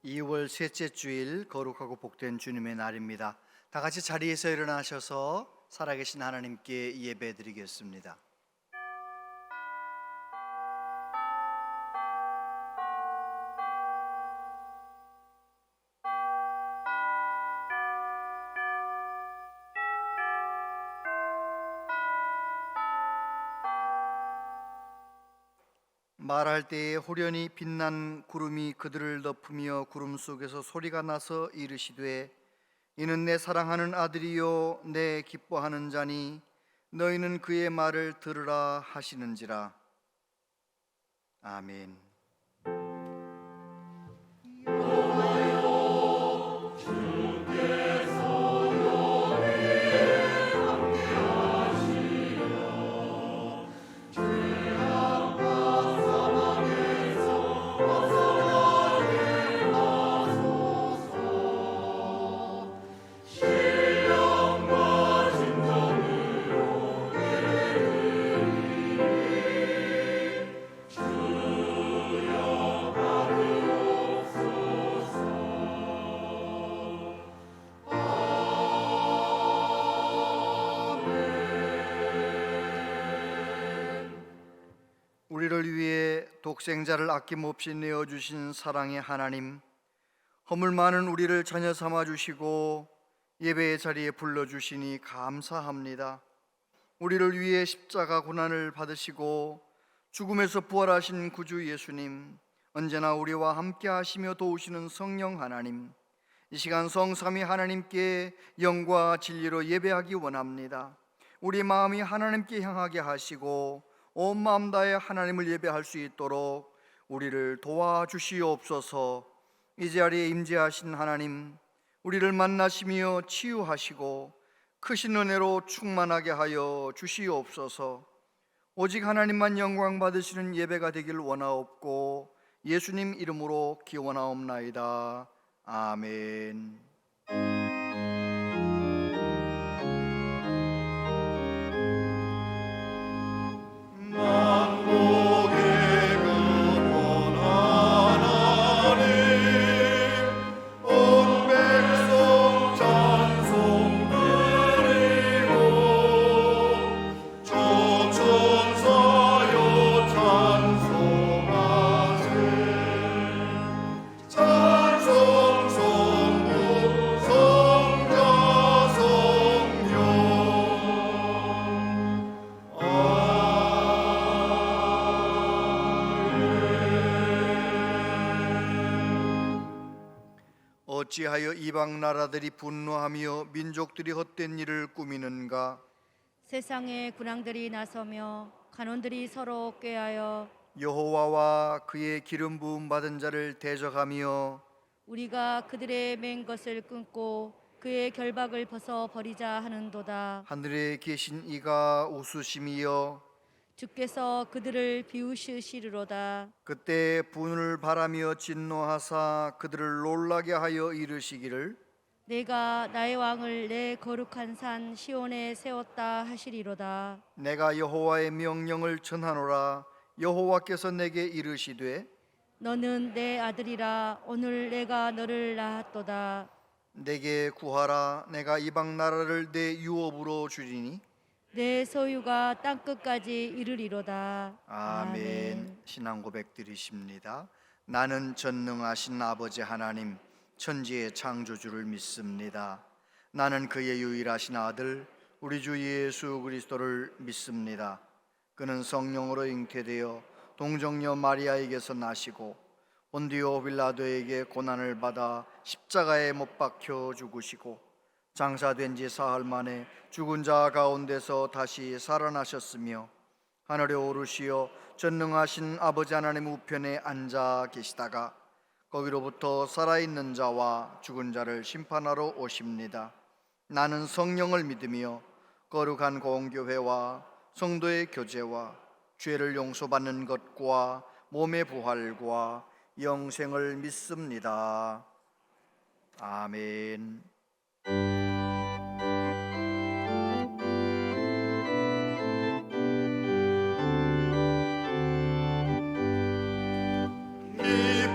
2월 셋째 주일 거룩하고 복된 주님의 날입니다. 다 같이 자리에서 일어나셔서 살아계신 하나님께 예배드리겠습니다. 말할 때에 호련히 빛난 구름이 그들을 덮으며 구름 속에서 소리가 나서 이르시되 이는 내 사랑하는 아들이요 내 기뻐하는 자니 너희는 그의 말을 들으라 하시는지라. 아멘. 우리를 위해 독생자를 아낌없이 내어주신 사랑의 하나님, 허물 많은 우리를 자녀 삼아주시고 예배의 자리에 불러주시니 감사합니다. 우리를 위해 십자가 고난을 받으시고 죽음에서 부활하신 구주 예수님, 언제나 우리와 함께 하시며 도우시는 성령 하나님, 이 시간 성삼위 하나님께 영과 진리로 예배하기 원합니다. 우리 마음이 하나님께 향하게 하시고 온 마음 다해 하나님을 예배할 수 있도록 우리를 도와주시옵소서. 이 자리에 임재하신 하나님, 우리를 만나시며 치유하시고 크신 은혜로 충만하게 하여 주시옵소서. 오직 하나님만 영광 받으시는 예배가 되길 원하옵고 예수님 이름으로 기원하옵나이다. 아멘. 어찌하여 이방 나라들이 분노하며 민족들이 헛된 일을 꾸미는가? 세상의 군왕들이 나서며 간원들이 서로 꾀하여 여호와와 그의 기름 부음 받은 자를 대적하며 우리가 그들의 맨 것을 끊고 그의 결박을 벗어 버리자 하는도다. 하늘에 계신 이가 웃으심이여 주께서 그들을 비우시리로다. 그때 분을 바라며 진노하사 그들을 놀라게 하여 이르시기를 내가 나의 왕을 내 거룩한 산 시온에 세웠다 하시리로다. 내가 여호와의 명령을 전하노라. 여호와께서 내게 이르시되 너는 내 아들이라. 오늘 내가 너를 낳았도다. 내게 구하라. 내가 이방 나라를 내 유업으로 주리니 내 소유가 땅끝까지 이르리로다. 아멘. 신앙 고백 드리십니다. 나는 전능하신 아버지 하나님 천지의 창조주를 믿습니다. 나는 그의 유일하신 아들 우리 주 예수 그리스도를 믿습니다. 그는 성령으로 잉태되어 동정녀 마리아에게서 나시고 본디오 빌라도에게 고난을 받아 십자가에 못 박혀 죽으시고 장사된 지 사흘 만에 죽은 자 가운데서 다시 살아나셨으며 하늘에 오르시어 전능하신 아버지 하나님 우편에 앉아 계시다가 거기로부터 살아있는 자와 죽은 자를 심판하러 오십니다. 나는 성령을 믿으며 거룩한 공교회와 성도의 교제와 죄를 용서받는 것과 몸의 부활과 영생을 믿습니다. 아멘.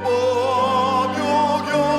기뻐하며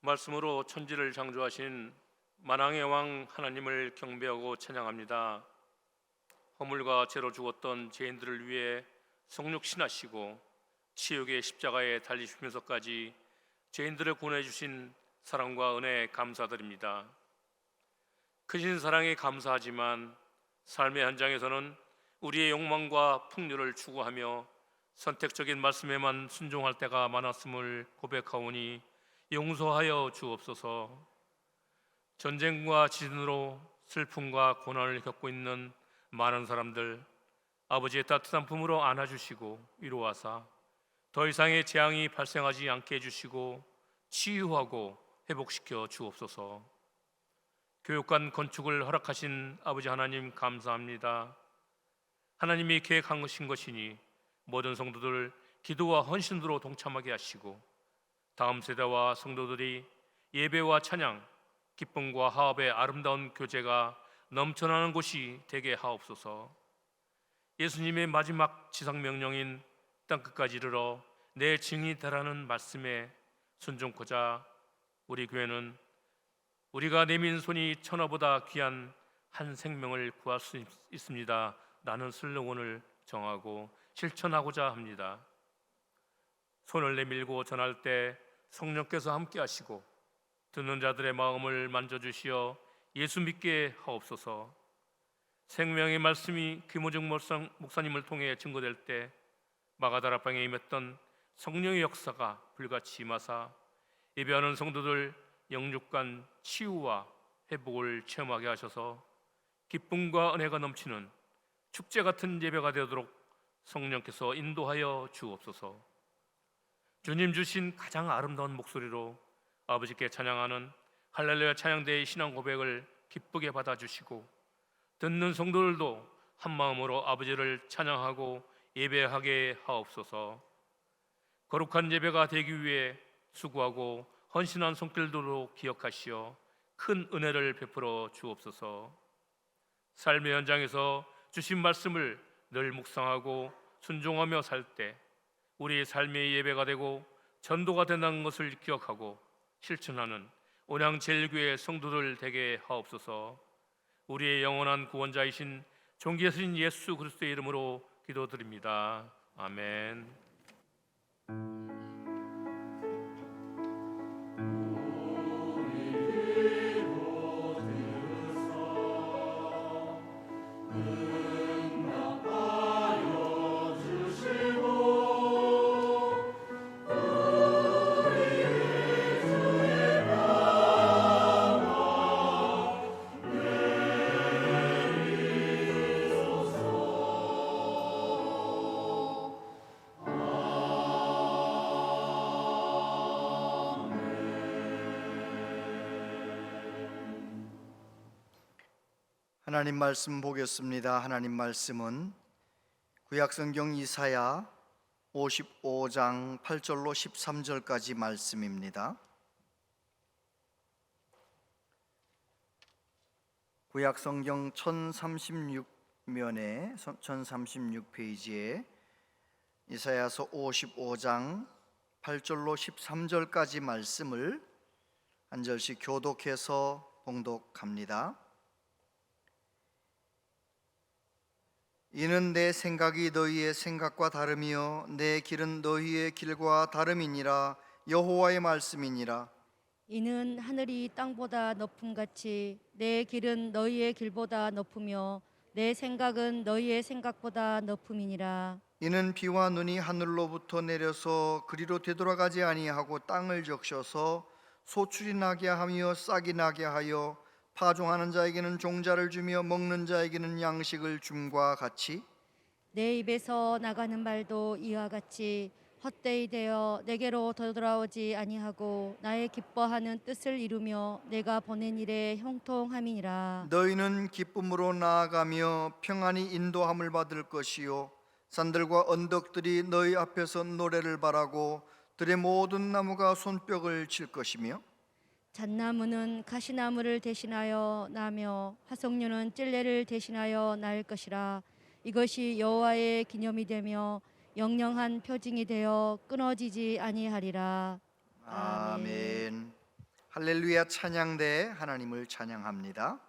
말씀으로 천지를 창조하신 만왕의 왕 하나님을 경배하고 찬양합니다. 허물과 죄로 죽었던 죄인들을 위해 성육신하시고 치욕의 십자가에 달리시면서까지 죄인들을 구원해 주신 사랑과 은혜에 감사드립니다. 크신 사랑에 감사하지만 삶의 현장에서는 우리의 욕망과 풍요를 추구하며 선택적인 말씀에만 순종할 때가 많았음을 고백하오니 용서하여 주옵소서. 전쟁과 지진으로 슬픔과 고난을 겪고 있는 많은 사람들, 아버지의 따뜻한 품으로 안아주시고 위로하사 더 이상의 재앙이 발생하지 않게 해주시고 치유하고 회복시켜 주옵소서. 교육관 건축을 허락하신 아버지 하나님 감사합니다. 하나님이 계획하신 것이니 모든 성도들 기도와 헌신으로 동참하게 하시고 다음 세대와 성도들이 예배와 찬양, 기쁨과 화합의 아름다운 교제가 넘쳐나는 곳이 되게 하옵소서. 예수님의 마지막 지상명령인 땅끝까지 이르러 내 증인이 되라는 말씀에 순종코자 우리 교회는 우리가 내민 손이 천하보다 귀한 한 생명을 구할 수 있습니다 라는 슬로건을 정하고 실천하고자 합니다. 손을 내밀고 전할 때 성령께서 함께 하시고 듣는 자들의 마음을 만져주시어 예수 믿게 하옵소서. 생명의 말씀이 김호중 목사님을 통해 증거될 때 마가다락방에 임했던 성령의 역사가 불같이 임하사 예배하는 성도들 영육간 치유와 회복을 체험하게 하셔서 기쁨과 은혜가 넘치는 축제 같은 예배가 되도록 성령께서 인도하여 주옵소서. 주님 주신 가장 아름다운 목소리로 아버지께 찬양하는 할렐루야 찬양대의 신앙 고백을 기쁘게 받아주시고 듣는 성도들도 한마음으로 아버지를 찬양하고 예배하게 하옵소서. 거룩한 예배가 되기 위해 수고하고 헌신한 손길들로 기억하시어 큰 은혜를 베풀어 주옵소서. 삶의 현장에서 주신 말씀을 늘 묵상하고 순종하며 살 때 우리의 삶의 예배가 되고 전도가 된다는 것을 기억하고 실천하는 온양제일교회 성도들 되게 하옵소서. 우리의 영원한 구원자이신 존귀하신 예수 그리스도의 이름으로 기도드립니다. 아멘. 하나님 말씀 보겠습니다. 하나님 말씀은 구약성경 이사야 55장 8절로 13절까지 말씀입니다. 구약성경 1036면에 1036페이지에 이사야서 55장 8절로 13절까지 말씀을 한 절씩 교독해서 봉독합니다. 이는 내 생각이 너희의 생각과 다름이요 내 길은 너희의 길과 다름이니라. 여호와의 말씀이니라. 이는 하늘이 땅보다 높음같이 내 길은 너희의 길보다 높으며 내 생각은 너희의 생각보다 높음이니라. 이는 비와 눈이 하늘로부터 내려서 그리로 되돌아가지 아니하고 땅을 적셔서 소출이 나게 하며 싹이 나게 하여 파종하는 자에게는 종자를 주며 먹는 자에게는 양식을 줌과 같이 내 입에서 나가는 말도 이와 같이 헛되이 되어 내게로 되돌아오지 아니하고 나의 기뻐하는 뜻을 이루며 내가 보낸 일에 형통함이니라. 너희는 기쁨으로 나아가며 평안히 인도함을 받을 것이요 산들과 언덕들이 너희 앞에서 노래를 바라고 들의 모든 나무가 손뼉을 칠 것이며 잣나무는 가시나무를 대신하여 나며 화석류는 찔레를 대신하여 날 것이라. 이것이 여호와의 기념이 되며 영영한 표징이 되어 끊어지지 아니하리라. 아멘. 할렐루야 찬양대 하나님을 찬양합니다.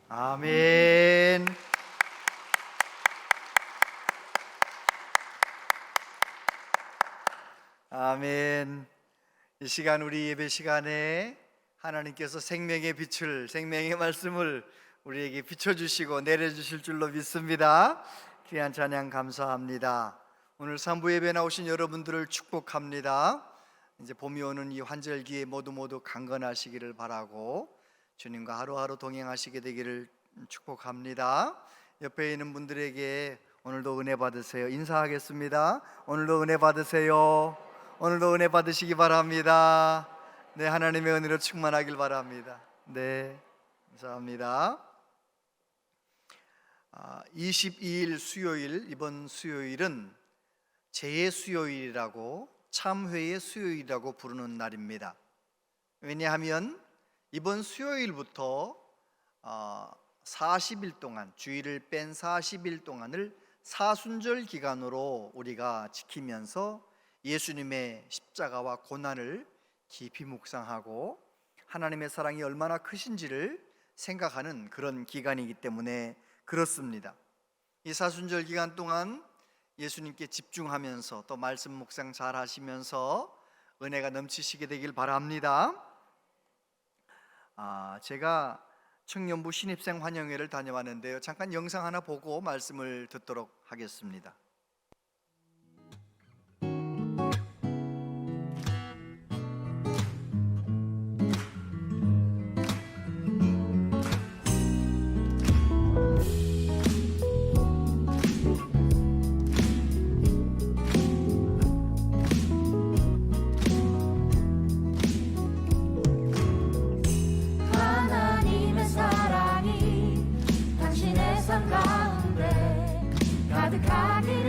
아멘. 아멘. 이 시간 우리 예배 시간에 하나님께서 생명의 빛을, 생명의 말씀을 우리에게 비춰주시고 내려주실 줄로 믿습니다. 귀한 찬양 감사합니다. 오늘 3부 예배 나오신 여러분들을 축복합니다. 이제 봄이 오는 이 환절기에 모두 강건하시기를 바라고 주님과 하루하루 동행하시게 되기를 축복합니다. 옆에 있는 분들에게 오늘도 은혜 받으세요. 인사하겠습니다. 오늘도 은혜 받으세요. 오늘도 은혜 받으시기 바랍니다. 네, 하나님의 은혜로 충만하길 바랍니다. 네, 감사합니다. 22일 수요일, 이번 수요일은 재수요일이라고, 참회의 수요일이라고 부르는 날입니다. 왜냐하면 이번 수요일부터 40일 동안, 주일을 뺀 40일 동안을 사순절 기간으로 우리가 지키면서 예수님의 십자가와 고난을 깊이 묵상하고 하나님의 사랑이 얼마나 크신지를 생각하는 그런 기간이기 때문에 그렇습니다. 이 사순절 기간 동안 예수님께 집중하면서 또 말씀 묵상 잘 하시면서 은혜가 넘치시게 되길 바랍니다. 제가 청년부 신입생 환영회를 다녀왔는데요, 잠깐 영상 하나 보고 말씀을 듣도록 하겠습니다. 가득하기를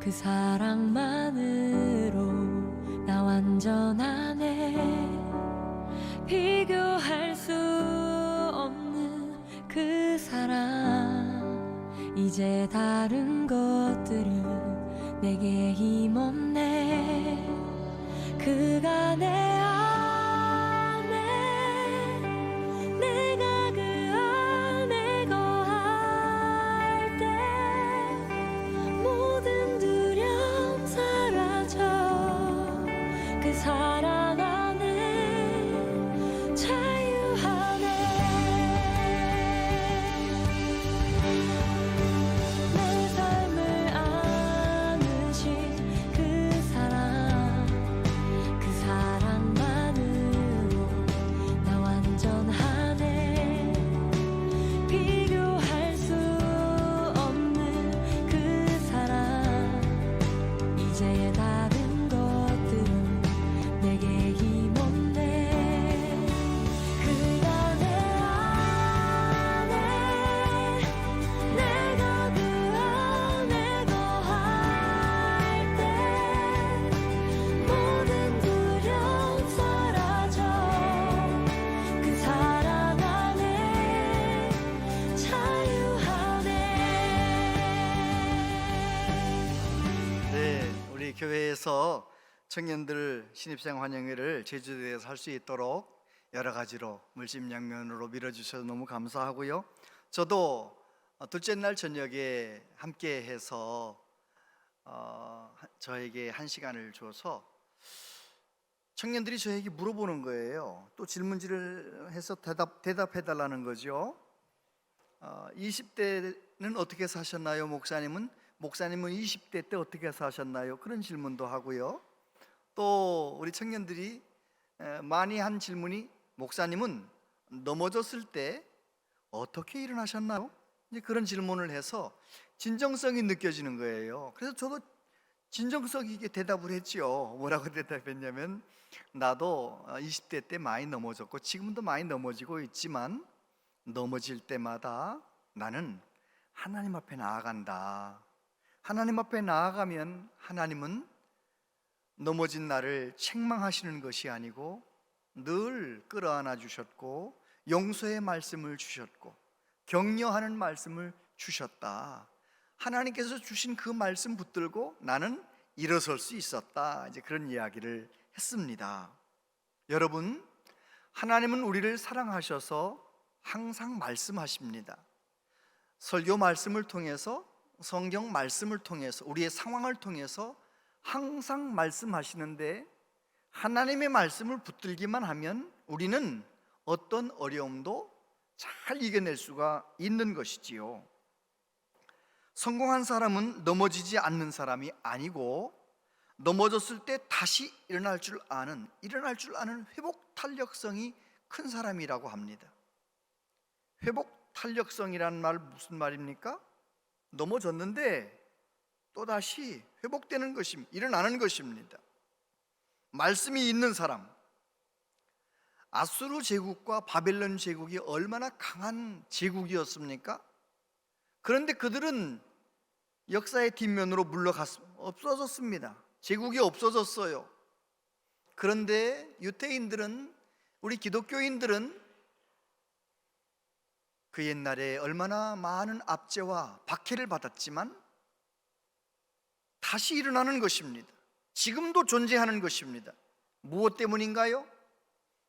그 사랑만으로 나 완전하네. 비교할 수 없는 그 사랑. 이제 다른 것들은 내게 힘없네. 그가 내 안에, 내가 그 안에 거할 때 모든 두려움 사라져. 그 사랑 안에 자유하네. 내 삶을 안으신 그 사랑, 그 사랑만으로 나 완전하네. 비교할 수 없는 그 사랑. 이제 다른 것들은 내게 힘없네. 그가 내 안에, 내가 그 안에 거할 때 모든 두려움 사라져. 그 사랑 안에 자유하네. 네, 우리 교회에서 청년들 신입생 환영회를 제주도에서 할 수 있도록 여러 가지로 물심양면으로 밀어주셔서 너무 감사하고요. 저도 둘째 날 저녁에 함께해서 저에게 한 시간을 줘서 청년들이 저에게 물어보는 거예요. 또 질문지를 해서 대답해달라는 거죠. 20대는 어떻게 사셨나요? 목사님은 20대 때 어떻게 사셨나요? 그런 질문도 하고요. 또 우리 청년들이 많이 한 질문이, 목사님은 넘어졌을 때 어떻게 일어나셨나요? 이제 그런 질문을 해서 진정성이 느껴지는 거예요. 그래서 저도 진정성 있게 대답을 했죠. 뭐라고 대답했냐면, 나도 20대 때 많이 넘어졌고 지금도 많이 넘어지고 있지만 넘어질 때마다 나는 하나님 앞에 나아간다. 하나님 앞에 나아가면 하나님은 넘어진 나를 책망하시는 것이 아니고 늘 끌어안아 주셨고 용서의 말씀을 주셨고 격려하는 말씀을 주셨다. 하나님께서 주신 그 말씀 붙들고 나는 일어설 수 있었다. 이제 그런 이야기를 했습니다. 여러분, 하나님은 우리를 사랑하셔서 항상 말씀하십니다. 설교 말씀을 통해서, 성경 말씀을 통해서, 우리의 상황을 통해서 항상 말씀하시는데, 하나님의 말씀을 붙들기만 하면 우리는 어떤 어려움도 잘 이겨낼 수가 있는 것이지요. 성공한 사람은 넘어지지 않는 사람이 아니고 넘어졌을 때 다시 일어날 줄 아는 회복 탄력성이 큰 사람이라고 합니다. 회복 탄력성이라는 말 무슨 말입니까? 넘어졌는데 또다시 회복되는 것입니다. 일어나는 것입니다. 말씀이 있는 사람, 아수르 제국과 바벨론 제국이 얼마나 강한 제국이었습니까? 그런데 그들은 역사의 뒷면으로 없어졌습니다. 제국이 없어졌어요. 그런데 유대인들은, 우리 기독교인들은 그 옛날에 얼마나 많은 압제와 박해를 받았지만 다시 일어나는 것입니다. 지금도 존재하는 것입니다. 무엇 때문인가요?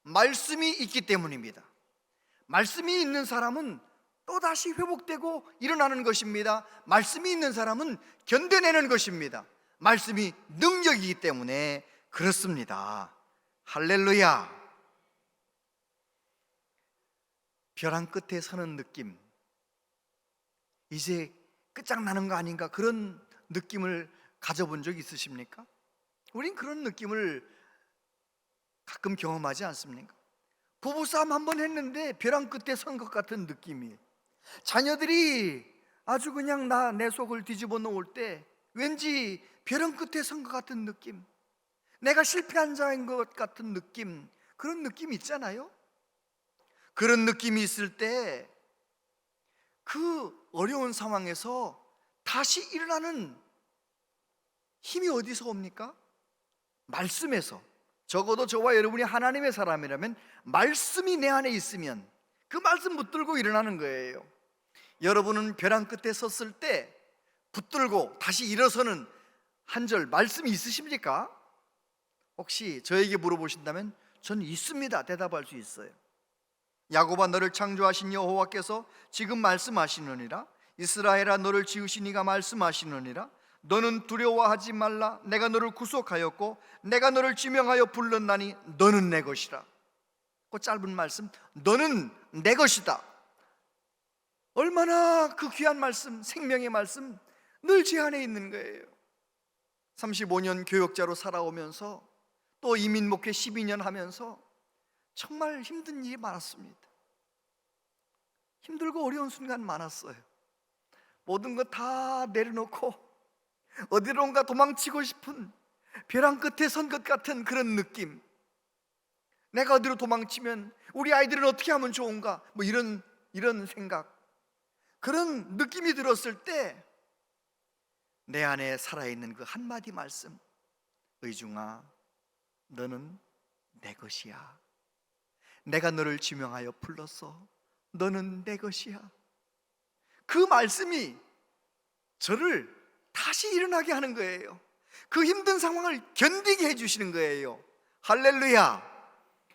말씀이 있기 때문입니다. 말씀이 있는 사람은 또다시 회복되고 일어나는 것입니다. 말씀이 있는 사람은 견뎌내는 것입니다. 말씀이 능력이기 때문에 그렇습니다. 할렐루야. 벼랑 끝에 서는 느낌, 이제 끝장나는 거 아닌가, 그런 느낌을 가져본 적 있으십니까? 우린 그런 느낌을 가끔 경험하지 않습니까? 부부싸움 한 번 했는데 벼랑 끝에 선 것 같은 느낌이, 자녀들이 아주 그냥 내 속을 뒤집어 놓을 때 왠지 벼랑 끝에 선 것 같은 느낌, 내가 실패한 자인 것 같은 느낌, 그런 느낌 있잖아요. 그런 느낌이 있을 때 그 어려운 상황에서 다시 일어나는 힘이 어디서 옵니까? 말씀에서. 적어도 저와 여러분이 하나님의 사람이라면 말씀이 내 안에 있으면 그 말씀 붙들고 일어나는 거예요. 여러분은 벼랑 끝에 섰을 때 붙들고 다시 일어서는 한 절 말씀이 있으십니까? 혹시 저에게 물어보신다면 저는 있습니다. 대답할 수 있어요. 야곱아, 너를 창조하신 여호와께서 지금 말씀하시느니라. 이스라엘아, 너를 지으신 이가 말씀하시느니라. 너는 두려워하지 말라. 내가 너를 구속하였고 내가 너를 지명하여 불렀나니 너는 내 것이라. 그 짧은 말씀, 너는 내 것이다. 얼마나 그 귀한 말씀, 생명의 말씀 늘 제 안에 있는 거예요. 35년 교역자로 살아오면서 또 이민 목회 12년 하면서 정말 힘든 일이 많았습니다. 힘들고 어려운 순간 많았어요. 모든 것 다 내려놓고 어디론가 도망치고 싶은 벼랑 끝에 선 것 같은 그런 느낌. 내가 어디로 도망치면 우리 아이들은 어떻게 하면 좋은가, 뭐 이런 생각, 그런 느낌이 들었을 때 내 안에 살아있는 그 한마디 말씀, 의중아, 너는 내 것이야. 내가 너를 지명하여 불렀어. 너는 내 것이야. 그 말씀이 저를 다시 일어나게 하는 거예요. 그 힘든 상황을 견디게 해주시는 거예요. 할렐루야.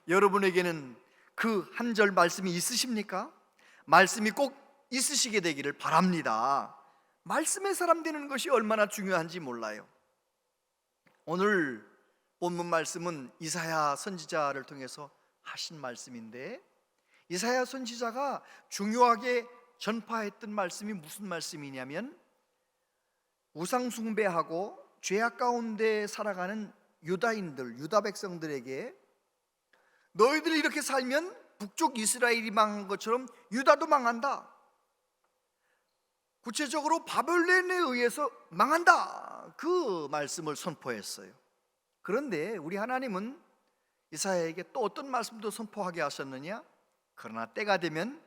여러분에게는 그 한 절 말씀이 있으십니까? 말씀이 꼭 있으시게 되기를 바랍니다. 말씀의 사람 되는 것이 얼마나 중요한지 몰라요. 오늘 본문 말씀은 이사야 선지자를 통해서 하신 말씀인데, 이사야 선지자가 중요하게 전파했던 말씀이 무슨 말씀이냐면, 우상 숭배하고 죄악 가운데 살아가는 유다인들, 유다 백성들에게 너희들이 이렇게 살면 북쪽 이스라엘이 망한 것처럼 유다도 망한다. 구체적으로 바벨론에 의해서 망한다. 그 말씀을 선포했어요. 그런데 우리 하나님은 이사야에게 또 어떤 말씀도 선포하게 하셨느냐? 그러나 때가 되면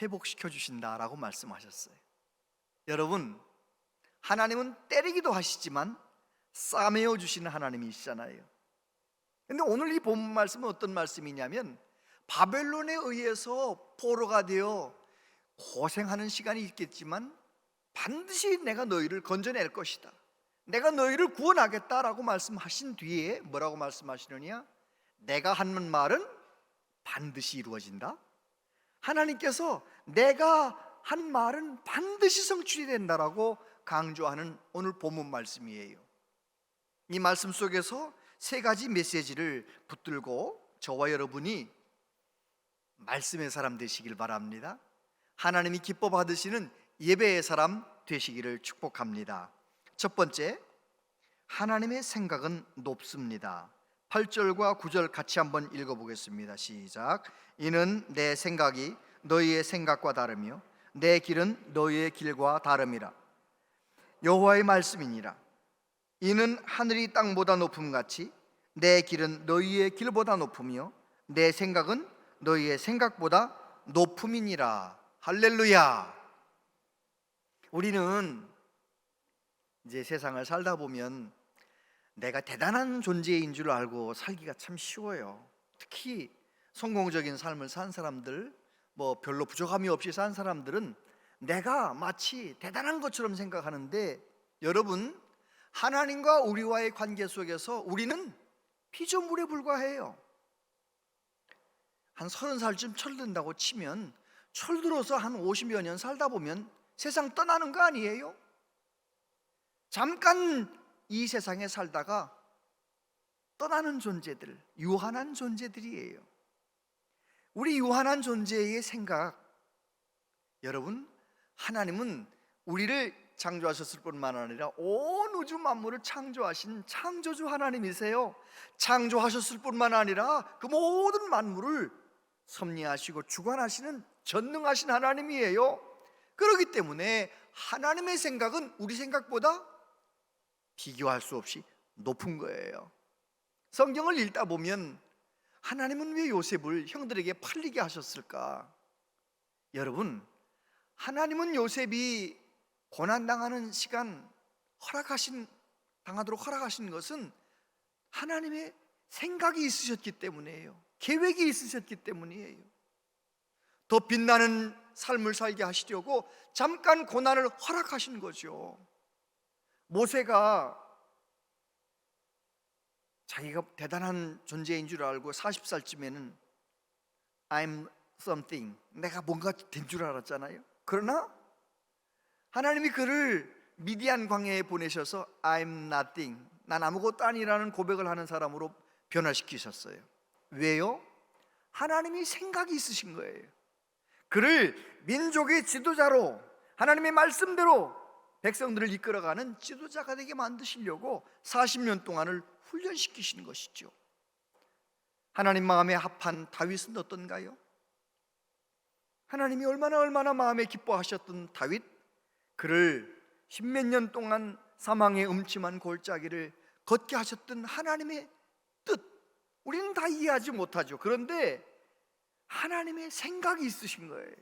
회복시켜 주신다라고 말씀하셨어요. 여러분, 하나님은 때리기도 하시지만 싸매어 주시는 하나님이시잖아요. 근데 오늘 이 본문 말씀은 어떤 말씀이냐면, 바벨론에 의해서 포로가 되어 고생하는 시간이 있겠지만 반드시 내가 너희를 건져낼 것이다, 내가 너희를 구원하겠다라고 말씀하신 뒤에 뭐라고 말씀하시느냐? 내가 하는 말은 반드시 이루어진다. 하나님께서 내가 한 말은 반드시 성취이 된다라고 강조하는 오늘 본문 말씀이에요. 이 말씀 속에서 세 가지 메시지를 붙들고 저와 여러분이 말씀의 사람 되시길 바랍니다. 하나님이 기뻐 받으시는 예배의 사람 되시기를 축복합니다. 첫 번째, 하나님의 생각은 높습니다. 8절과 9절 같이 한번 읽어보겠습니다. 시작. 이는 내 생각이 너희의 생각과 다르며 내 길은 너희의 길과 다름이라. 여호와의 말씀이니라. 이는 하늘이 땅보다 높음같이 내 길은 너희의 길보다 높으며 내 생각은 너희의 생각보다 높음이니라. 할렐루야. 우리는 이제 세상을 살다 보면 내가 대단한 존재인 줄 알고 살기가 참 쉬워요. 특히 성공적인 삶을 산 사람들, 뭐 별로 부족함이 없이 산 사람들은 내가 마치 대단한 것처럼 생각하는데, 여러분, 하나님과 우리와의 관계 속에서 우리는 피조물에 불과해요. 한 30살쯤 철든다고 치면 철들어서 한 50여 년 살다 보면 세상 떠나는 거 아니에요? 잠깐 이 세상에 살다가 떠나는 존재들, 유한한 존재들이에요. 우리 유한한 존재의 생각, 여러분, 하나님은 우리를 창조하셨을 뿐만 아니라 온 우주 만물을 창조하신 창조주 하나님이세요. 창조하셨을 뿐만 아니라 그 모든 만물을 섭리하시고 주관하시는 전능하신 하나님이에요. 그렇기 때문에 하나님의 생각은 우리 생각보다 비교할 수 없이 높은 거예요. 성경을 읽다 보면 하나님은 왜 요셉을 형들에게 팔리게 하셨을까? 여러분, 하나님은 요셉이 고난당하는 시간 허락하신 당하도록 허락하신 것은 하나님의 생각이 있으셨기 때문이에요. 계획이 있으셨기 때문이에요. 더 빛나는 삶을 살게 하시려고 잠깐 고난을 허락하신 거죠. 모세가 자기가 대단한 존재인 줄 알고 40살쯤에는 I'm something, 내가 뭔가 된 줄 알았잖아요. 그러나 하나님이 그를 미디안 광야에 보내셔서 I'm nothing, 난 아무것도 아니라는 고백을 하는 사람으로 변화시키셨어요. 왜요? 하나님이 생각이 있으신 거예요. 그를 민족의 지도자로, 하나님의 말씀대로 백성들을 이끌어가는 지도자가 되게 만드시려고 40년 동안을 훈련시키시는 것이죠. 하나님 마음에 합한 다윗은 어떤가요? 하나님이 얼마나 마음에 기뻐하셨던 다윗, 그를 십몇 년 동안 사망의 음침한 골짜기를 걷게 하셨던 하나님의 뜻, 우리는 다 이해하지 못하죠. 그런데 하나님의 생각이 있으신 거예요.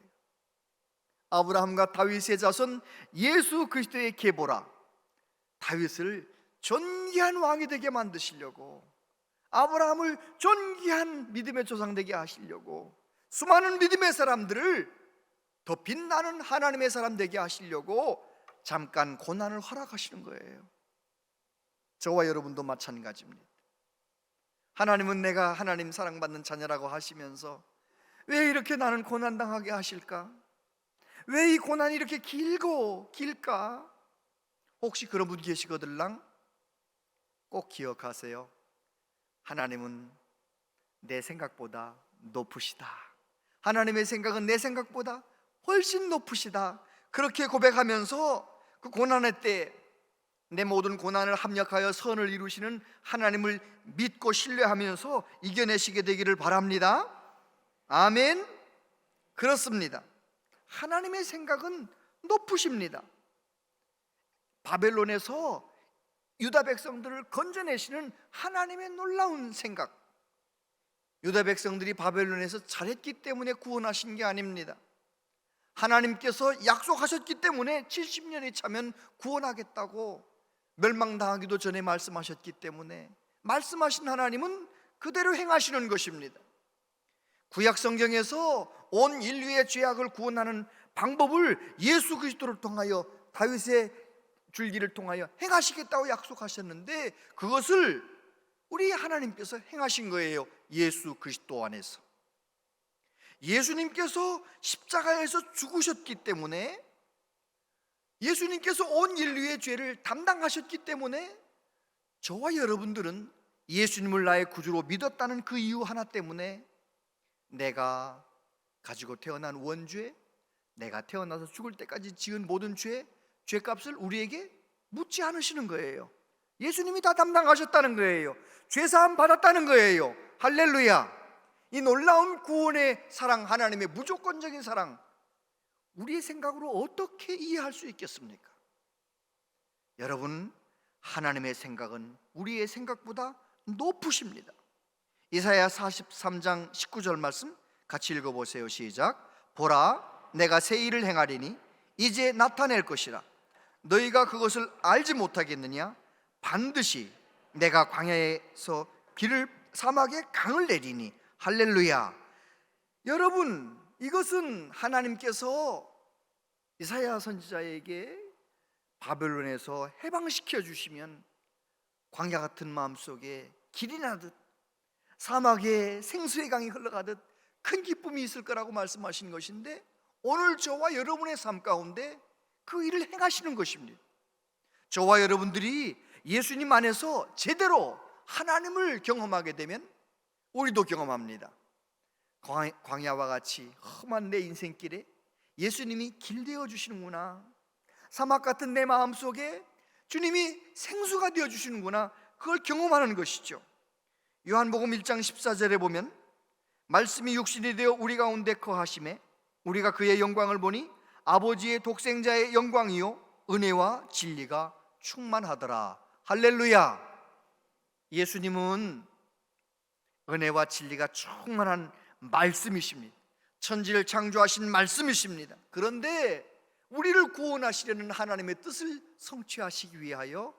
아브라함과 다윗의 자손 예수 그리스도의 계보라, 다윗을 존귀한 왕이 되게 만드시려고, 아브라함을 존귀한 믿음의 조상 되게 하시려고, 수많은 믿음의 사람들을 더 빛나는 하나님의 사람 되게 하시려고 잠깐 고난을 허락하시는 거예요. 저와 여러분도 마찬가지입니다. 하나님은 내가 하나님 사랑받는 자녀라고 하시면서 왜 이렇게 나는 고난당하게 하실까? 왜 이 고난이 이렇게 길까? 혹시 그런 분 계시거들랑 꼭 기억하세요. 하나님은 내 생각보다 높으시다. 하나님의 생각은 내 생각보다 훨씬 높으시다. 그렇게 고백하면서 그 고난의 때 내 모든 고난을 합력하여 선을 이루시는 하나님을 믿고 신뢰하면서 이겨내시게 되기를 바랍니다. 아멘. 그렇습니다. 하나님의 생각은 높으십니다. 바벨론에서 유다 백성들을 건져내시는 하나님의 놀라운 생각, 유다 백성들이 바벨론에서 잘했기 때문에 구원하신 게 아닙니다. 하나님께서 약속하셨기 때문에 70년이 차면 구원하겠다고 멸망당하기도 전에 말씀하셨기 때문에 말씀하신 하나님은 그대로 행하시는 것입니다. 구약 성경에서 온 인류의 죄악을 구원하는 방법을 예수 그리스도를 통하여, 다윗의 줄기를 통하여 행하시겠다고 약속하셨는데 그것을 우리 하나님께서 행하신 거예요. 예수 그리스도 안에서. 예수님께서 십자가에서 죽으셨기 때문에, 예수님께서 온 인류의 죄를 담당하셨기 때문에 저와 여러분들은 예수님을 나의 구주로 믿었다는 그 이유 하나 때문에 내가 가지고 태어난 원죄, 내가 태어나서 죽을 때까지 지은 모든 죄값을 우리에게 묻지 않으시는 거예요. 예수님이 다 담당하셨다는 거예요. 죄사함 받았다는 거예요. 할렐루야. 이 놀라운 구원의 사랑, 하나님의 무조건적인 사랑, 우리의 생각으로 어떻게 이해할 수 있겠습니까? 여러분, 하나님의 생각은 우리의 생각보다 높으십니다. 이사야 43장 19절 말씀 같이 읽어보세요. 시작. 보라, 내가 새 일을 행하리니 이제 나타낼 것이라. 너희가 그것을 알지 못하겠느냐? 반드시 내가 광야에서 길을, 사막에 강을 내리니. 할렐루야. 여러분, 이것은 하나님께서 이사야 선지자에게 바벨론에서 해방시켜 주시면 광야 같은 마음속에 길이 나듯, 사막에 생수의 강이 흘러가듯 큰 기쁨이 있을 거라고 말씀하신 것인데, 오늘 저와 여러분의 삶 가운데 그 일을 행하시는 것입니다. 저와 여러분들이 예수님 안에서 제대로 하나님을 경험하게 되면 우리도 경험합니다. 광야와 같이 험한 내 인생길에 예수님이 길 되어 주시는구나, 사막 같은 내 마음속에 주님이 생수가 되어 주시는구나, 그걸 경험하는 것이죠. 요한복음 1장 14절에 보면 말씀이 육신이 되어 우리 가운데 거하심에 우리가 그의 영광을 보니 아버지의 독생자의 영광이요 은혜와 진리가 충만하더라. 할렐루야. 예수님은 은혜와 진리가 충만한 말씀이십니다. 천지를 창조하신 말씀이십니다. 그런데 우리를 구원하시려는 하나님의 뜻을 성취하시기 위하여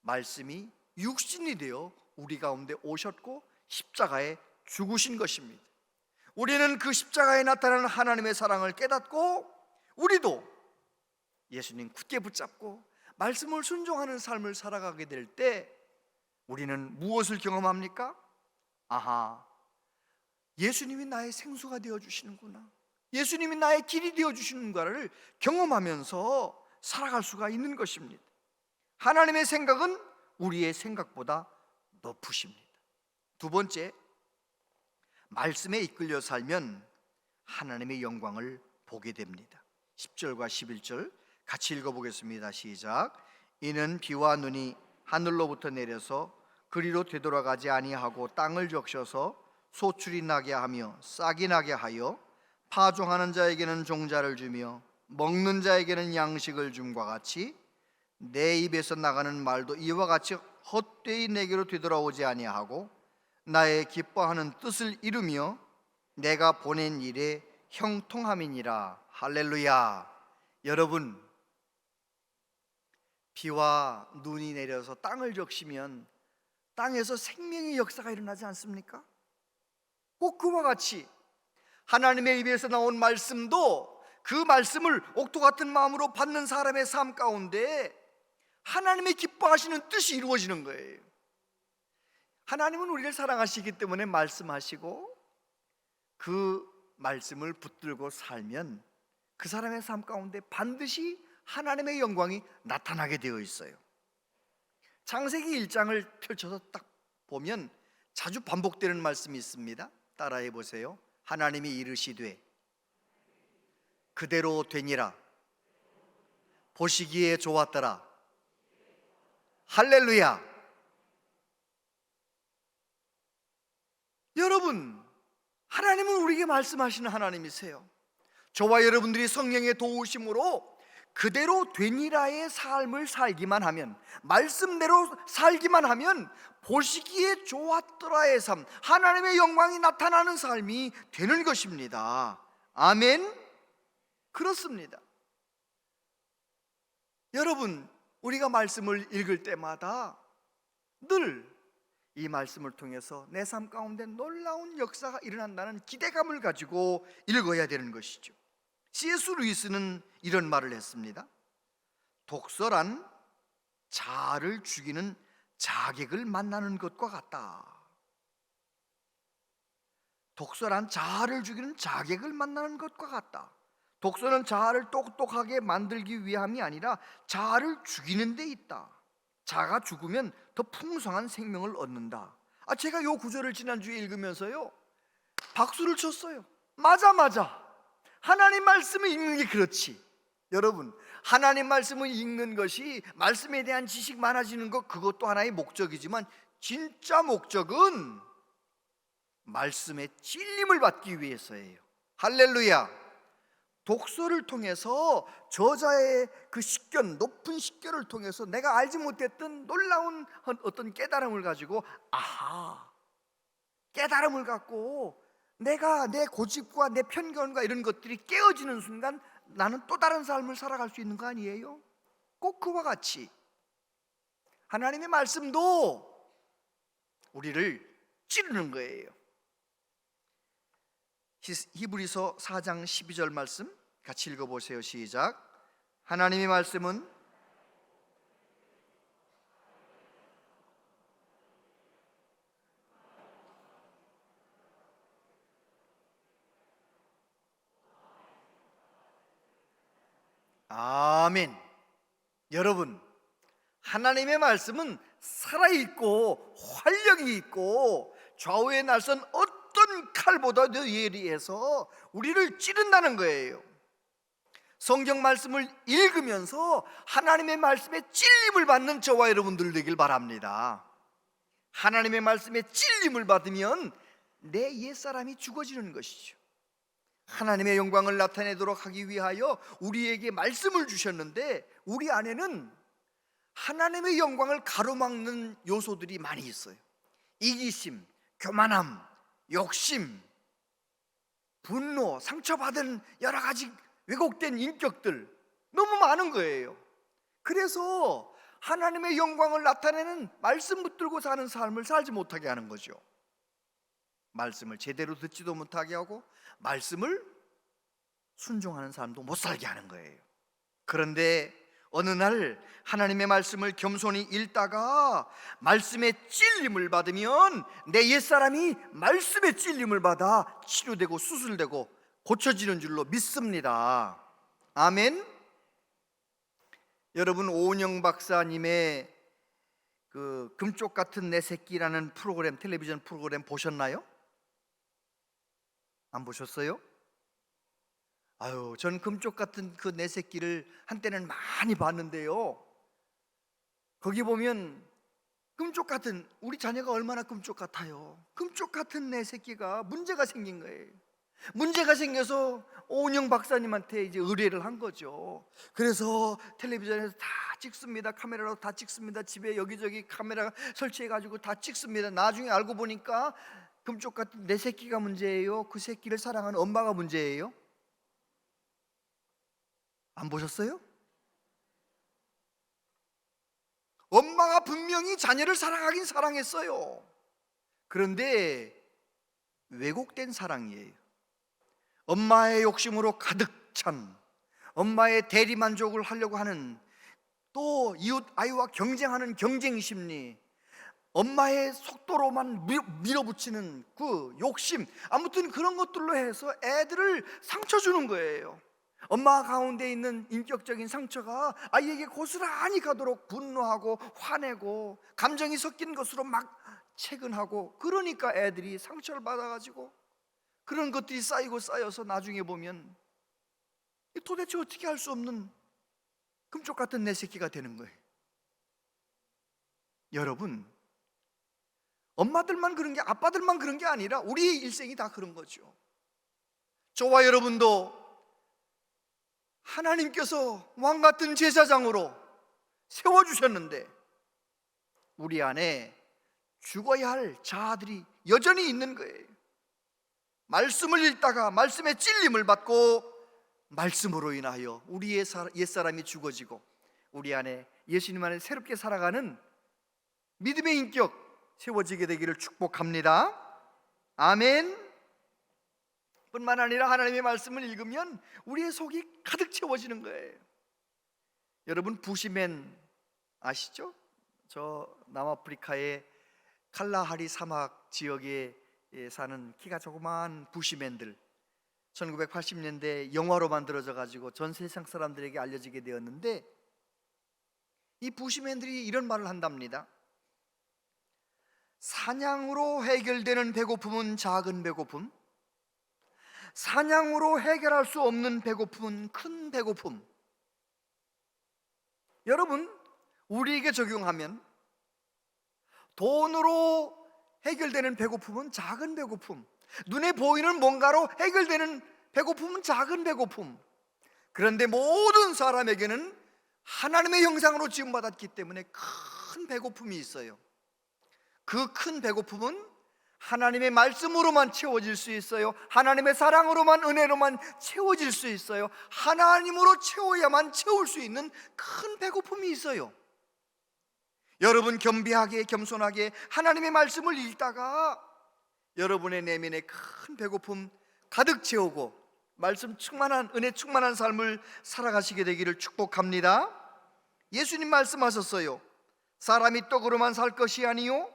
말씀이 육신이 되어 우리 가운데 오셨고 십자가에 죽으신 것입니다. 우리는 그 십자가에 나타나는 하나님의 사랑을 깨닫고 우리도 예수님 굳게 붙잡고 말씀을 순종하는 삶을 살아가게 될 때 우리는 무엇을 경험합니까? 아하, 예수님이 나의 생수가 되어주시는구나, 예수님이 나의 길이 되어주시는가를 경험하면서 살아갈 수가 있는 것입니다. 하나님의 생각은 우리의 생각보다 높으십니다. 두 번째, 말씀에 이끌려 살면 하나님의 영광을 보게 됩니다. 10절과 11절 같이 읽어보겠습니다. 시작. 이는 비와 눈이 하늘로부터 내려서 그리로 되돌아가지 아니하고 땅을 적셔서 소출이 나게 하며 싹이 나게 하여 파종하는 자에게는 종자를 주며 먹는 자에게는 양식을 줌과 같이 내 입에서 나가는 말도 이와 같이 헛되이 내게로 되돌아오지 아니하고 나의 기뻐하는 뜻을 이루며 내가 보낸 일에 형통함이니라. 할렐루야. 여러분, 비와 눈이 내려서 땅을 적시면 땅에서 생명의 역사가 일어나지 않습니까? 꼭 그와 같이 하나님의 입에서 나온 말씀도 그 말씀을 옥토 같은 마음으로 받는 사람의 삶 가운데 하나님의 기뻐하시는 뜻이 이루어지는 거예요. 하나님은 우리를 사랑하시기 때문에 말씀하시고 그 말씀을 붙들고 살면 그 사람의 삶 가운데 반드시 하나님의 영광이 나타나게 되어 있어요. 창세기 1장을 펼쳐서 딱 보면 자주 반복되는 말씀이 있습니다. 따라해 보세요. 하나님이 이르시되 그대로 되니라. 보시기에 좋았더라. 할렐루야. 여러분, 하나님은 우리에게 말씀하시는 하나님이세요. 저와 여러분들이 성령의 도우심으로 그대로 되니라의 삶을 살기만 하면, 말씀대로 살기만 하면 보시기에 좋았더라의 삶, 하나님의 영광이 나타나는 삶이 되는 것입니다. 아멘. 그렇습니다. 여러분, 우리가 말씀을 읽을 때마다 늘 이 말씀을 통해서 내 삶 가운데 놀라운 역사가 일어난다는 기대감을 가지고 읽어야 되는 것이죠. C.S. 루이스는 이런 말을 했습니다. 독서란 자아를 죽이는 자객을 만나는 것과 같다. 독서란 자아를 죽이는 자객을 만나는 것과 같다. 독서는 자아를 똑똑하게 만들기 위함이 아니라 자아를 죽이는 데 있다. 자아가 죽으면 더 풍성한 생명을 얻는다. 제가 이 구절을 지난주에 읽으면서요 박수를 쳤어요. 맞아. 하나님 말씀을 읽는 게 그렇지. 여러분, 하나님 말씀을 읽는 것이 말씀에 대한 지식 많아지는 것, 그것도 하나의 목적이지만 진짜 목적은 말씀의 찔림을 받기 위해서예요. 할렐루야. 독서를 통해서 저자의 그 식견, 높은 식견을 통해서 내가 알지 못했던 놀라운 어떤 깨달음을 가지고, 아하, 깨달음을 갖고 내가 내 고집과 내 편견과 이런 것들이 깨어지는 순간 나는 또 다른 삶을 살아갈 수 있는 거 아니에요? 꼭 그와 같이 하나님의 말씀도 우리를 찌르는 거예요. 히브리서 4장 12절 말씀 같이 읽어보세요. 시작. 하나님의 말씀은 아멘. 여러분, 하나님의 말씀은 살아있고 활력이 있고 좌우의 날선 어떤 칼보다 더 예리해서 우리를 찌른다는 거예요. 성경 말씀을 읽으면서 하나님의 말씀에 찔림을 받는 저와 여러분들 되길 바랍니다. 하나님의 말씀에 찔림을 받으면 내 옛사람이 죽어지는 것이죠. 하나님의 영광을 나타내도록 하기 위하여 우리에게 말씀을 주셨는데 우리 안에는 하나님의 영광을 가로막는 요소들이 많이 있어요. 이기심, 교만함, 욕심, 분노, 상처받은 여러 가지 왜곡된 인격들 너무 많은 거예요. 그래서 하나님의 영광을 나타내는 말씀 붙들고 사는 삶을 살지 못하게 하는 거죠. 말씀을 제대로 듣지도 못하게 하고 말씀을 순종하는 사람도 못 살게 하는 거예요. 그런데 어느 날 하나님의 말씀을 겸손히 읽다가 말씀의 찔림을 받으면 내 옛사람이 말씀의 찔림을 받아 치료되고 수술되고 고쳐지는 줄로 믿습니다. 아멘. 여러분, 오은영 박사님의 그 금쪽 같은 내 새끼라는 프로그램, 텔레비전 프로그램 보셨나요? 안 보셨어요? 아유, 전 금쪽 같은 그 내 새끼를 한때는 많이 봤는데요, 거기 보면 금쪽 같은, 우리 자녀가 얼마나 금쪽 같아요. 금쪽 같은 내 새끼가 문제가 생긴 거예요. 문제가 생겨서 오은영 박사님한테 이제 의뢰를 한 거죠. 그래서 텔레비전에서 다 찍습니다. 카메라로 다 찍습니다. 집에 여기저기 카메라 설치해가지고 다 찍습니다. 나중에 알고 보니까 금쪽 같은 내 새끼가 문제예요. 그 새끼를 사랑하는 엄마가 문제예요. 안 보셨어요? 엄마가 분명히 자녀를 사랑하긴 사랑했어요. 그런데 왜곡된 사랑이에요. 엄마의 욕심으로 가득 찬, 엄마의 대리만족을 하려고 하는, 또 이웃 아이와 경쟁하는 경쟁 심리, 엄마의 속도로만 밀어붙이는 그 욕심, 아무튼 그런 것들로 해서 애들을 상처 주는 거예요. 엄마 가운데 있는 인격적인 상처가 아이에게 고스란히 가도록 분노하고 화내고 감정이 섞인 것으로 막 채근하고, 그러니까 애들이 상처를 받아가지고 그런 것들이 쌓이고 쌓여서 나중에 보면 도대체 어떻게 할 수 없는 금쪽 같은 내 새끼가 되는 거예요. 여러분, 엄마들만 그런 게, 아빠들만 그런 게 아니라 우리의 일생이 다 그런 거죠. 저와 여러분도 하나님께서 왕 같은 제사장으로 세워주셨는데 우리 안에 죽어야 할 자아들이 여전히 있는 거예요. 말씀을 읽다가 말씀의 찔림을 받고 말씀으로 인하여 우리의 옛사람이 죽어지고 우리 안에 예수님 안에 새롭게 살아가는 믿음의 인격 세워지게 되기를 축복합니다. 아멘. 뿐만 아니라 하나님의 말씀을 읽으면 우리의 속이 가득 채워지는 거예요. 여러분, 부시맨 아시죠? 저 남아프리카의 칼라하리 사막 지역에 사는 키가 조그마한 부시맨들, 1980년대 영화로 만들어져 가지고 전 세상 사람들에게 알려지게 되었는데, 이 부시맨들이 이런 말을 한답니다. 사냥으로 해결되는 배고픔은 작은 배고픔, 사냥으로 해결할 수 없는 배고픔은 큰 배고픔. 여러분, 우리에게 적용하면 돈으로 해결되는 배고픔은 작은 배고픔, 눈에 보이는 뭔가로 해결되는 배고픔은 작은 배고픔. 그런데 모든 사람에게는 하나님의 형상으로 지음받았기 때문에 큰 배고픔이 있어요. 그 큰 배고픔은 하나님의 말씀으로만 채워질 수 있어요. 하나님의 사랑으로만, 은혜로만 채워질 수 있어요. 하나님으로 채워야만 채울 수 있는 큰 배고픔이 있어요. 여러분, 겸비하게 겸손하게 하나님의 말씀을 읽다가 여러분의 내면에 큰 배고픔 가득 채우고 말씀 충만한, 은혜 충만한 삶을 살아가시게 되기를 축복합니다. 예수님 말씀하셨어요. 사람이 떡으로만 살 것이 아니요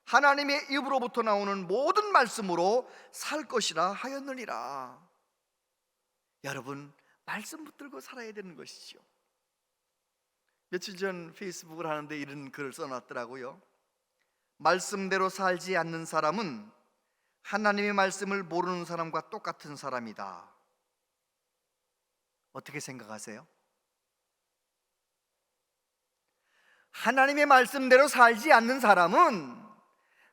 하나님의 입으로부터 나오는 모든 말씀으로 살 것이라 하였느니라. 여러분, 말씀 붙들고 살아야 되는 것이죠. 며칠 전 페이스북을 하는데 이런 글을 써놨더라고요. 말씀대로 살지 않는 사람은 하나님의 말씀을 모르는 사람과 똑같은 사람이다. 어떻게 생각하세요? 하나님의 말씀대로 살지 않는 사람은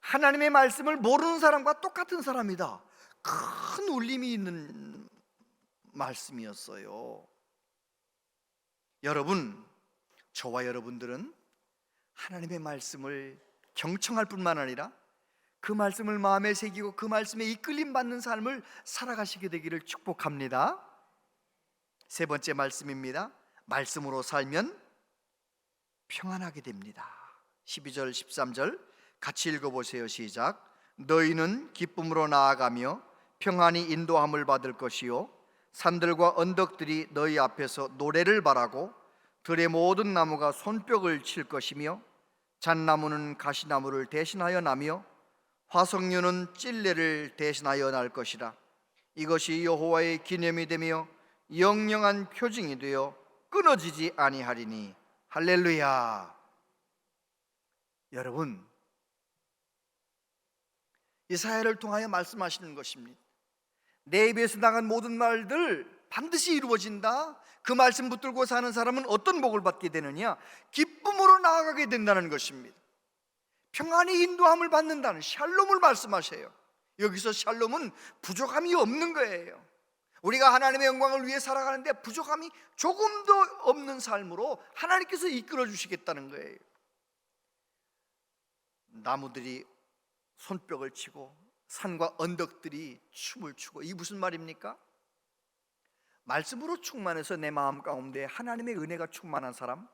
하나님의 말씀을 모르는 사람과 똑같은 사람이다. 큰 울림이 있는 말씀이었어요. 여러분, 저와 여러분들은 하나님의 말씀을 경청할 뿐만 아니라 그 말씀을 마음에 새기고 그 말씀에 이끌림 받는 삶을 살아가시게 되기를 축복합니다. 세 번째 말씀입니다. 말씀으로 살면 평안하게 됩니다. 12절 13절 같이 읽어보세요. 시작. 너희는 기쁨으로 나아가며 평안히 인도함을 받을 것이요 산들과 언덕들이 너희 앞에서 노래를 바라고 들의 모든 나무가 손뼉을 칠 것이며 잣나무는 가시나무를 대신하여 나며 화석류는 찔레를 대신하여 날 것이라. 이것이 여호와의 기념이 되며 영영한 표징이 되어 끊어지지 아니하리니. 할렐루야. 여러분, 이사야를 통하여 말씀하시는 것입니다. 내 입에서 나간 모든 말들 반드시 이루어진다. 그 말씀 붙들고 사는 사람은 어떤 복을 받게 되느냐? 기쁨으로 나아가게 된다는 것입니다. 평안히 인도함을 받는다는 샬롬을 말씀하세요. 여기서 샬롬은 부족함이 없는 거예요. 우리가 하나님의 영광을 위해 살아가는데 부족함이 조금도 없는 삶으로 하나님께서 이끌어 주시겠다는 거예요. 나무들이 손뼉을 치고 산과 언덕들이 춤을 추고, 이게 무슨 말입니까? 말씀으로 충만해서 내 마음 가운데 하나님의 은혜가 충만한 사람,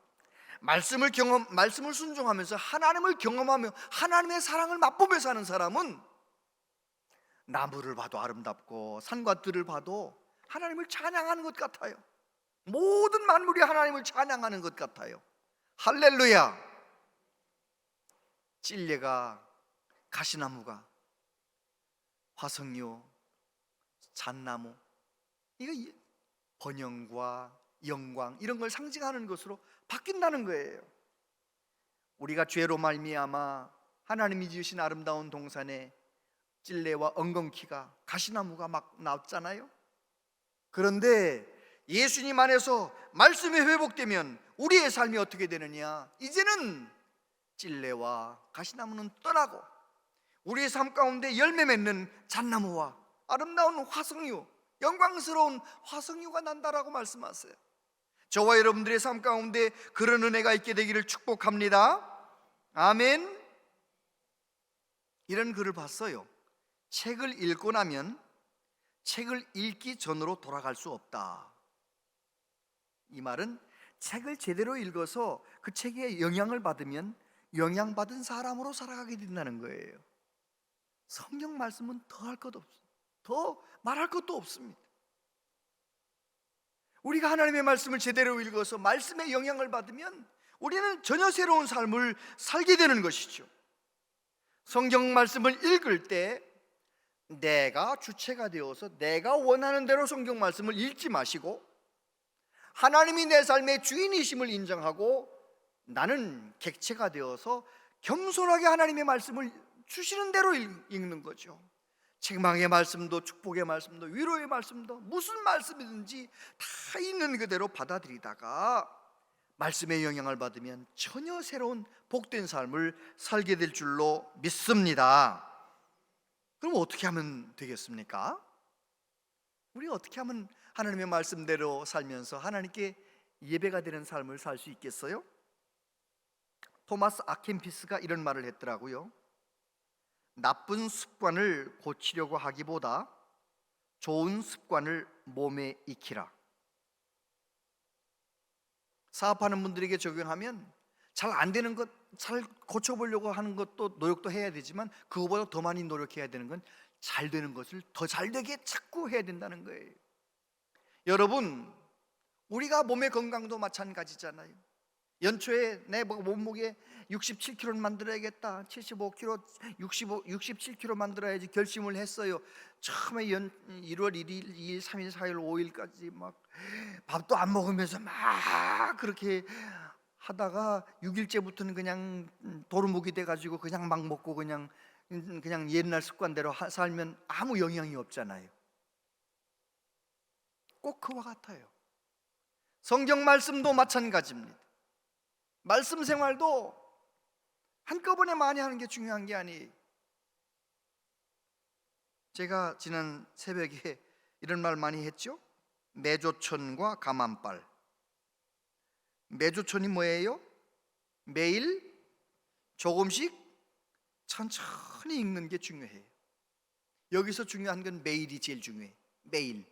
말씀을 순종하면서 하나님을 경험하며 하나님의 사랑을 맛보며 사는 사람은 나무를 봐도 아름답고 산과 들을 봐도 하나님을 찬양하는 것 같아요. 모든 만물이 하나님을 찬양하는 것 같아요. 할렐루야. 찔레가, 가시나무가, 화석류, 잣나무, 이거 번영과 영광 이런 걸 상징하는 것으로 바뀐다는 거예요. 우리가 죄로 말미암아 하나님이 지으신 아름다운 동산에 찔레와 엉겅퀴가, 가시나무가 막 나왔잖아요. 그런데 예수님 안에서 말씀이 회복되면 우리의 삶이 어떻게 되느냐? 이제는 찔레와 가시나무는 떠나고 우리의 삶 가운데 열매 맺는 잣나무와 아름다운 화석류, 영광스러운 화석류가 난다라고 말씀하세요. 저와 여러분들의 삶 가운데 그런 은혜가 있게 되기를 축복합니다. 아멘. 이런 글을 봤어요. 책을 읽고 나면 책을 읽기 전으로 돌아갈 수 없다. 이 말은 책을 제대로 읽어서 그 책에 영향을 받으면 영향받은 사람으로 살아가게 된다는 거예요. 성경 말씀은 더할 것 없습니다. 더 말할 것도 없습니다. 우리가 하나님의 말씀을 제대로 읽어서 말씀의 영향을 받으면 우리는 전혀 새로운 삶을 살게 되는 것이죠. 성경 말씀을 읽을 때 내가 주체가 되어서 내가 원하는 대로 성경 말씀을 읽지 마시고 하나님이 내 삶의 주인이심을 인정하고 나는 객체가 되어서 겸손하게 하나님의 말씀을 주시는 대로 읽는 거죠. 책망의 말씀도 축복의 말씀도 위로의 말씀도 무슨 말씀이든지 다 있는 그대로 받아들이다가 말씀의 영향을 받으면 전혀 새로운 복된 삶을 살게 될 줄로 믿습니다. 그럼 어떻게 하면 되겠습니까? 우리 어떻게 하면 하나님의 말씀대로 살면서 하나님께 예배가 되는 삶을 살 수 있겠어요? 토마스 아켄피스가 이런 말을 했더라고요. 나쁜 습관을 고치려고 하기보다 좋은 습관을 몸에 익히라. 사업하는 분들에게 적용하면 잘 안 되는 것, 잘 고쳐보려고 하는 것도 노력도 해야 되지만 그거보다 더 많이 노력해야 되는 건 잘 되는 것을 더 잘 되게 자꾸 해야 된다는 거예요. 여러분, 우리가 몸의 건강도 마찬가지잖아요. 연초에 내 몸무게 67kg를 만들어야겠다, 75kg, 67kg 만들어야지 결심을 했어요. 처음에 1월 1일, 2일, 3일, 4일, 5일까지 막 밥도 안 먹으면서 막 그렇게 하다가 6일째부터는 그냥 도루묵이 돼가지고 그냥 막 먹고 그냥 옛날 습관대로 살면 아무 영향이 없잖아요. 꼭 그와 같아요. 성경 말씀도 마찬가지입니다. 말씀 생활도 한꺼번에 많이 하는 게 중요한 게 아니에요. 제가 지난 새벽에 이런 말 많이 했죠? 매조천과 가만빨. 매조천이 뭐예요? 매일 조금씩 천천히 읽는 게 중요해요. 여기서 중요한 건 매일이 제일 중요해요. 매일.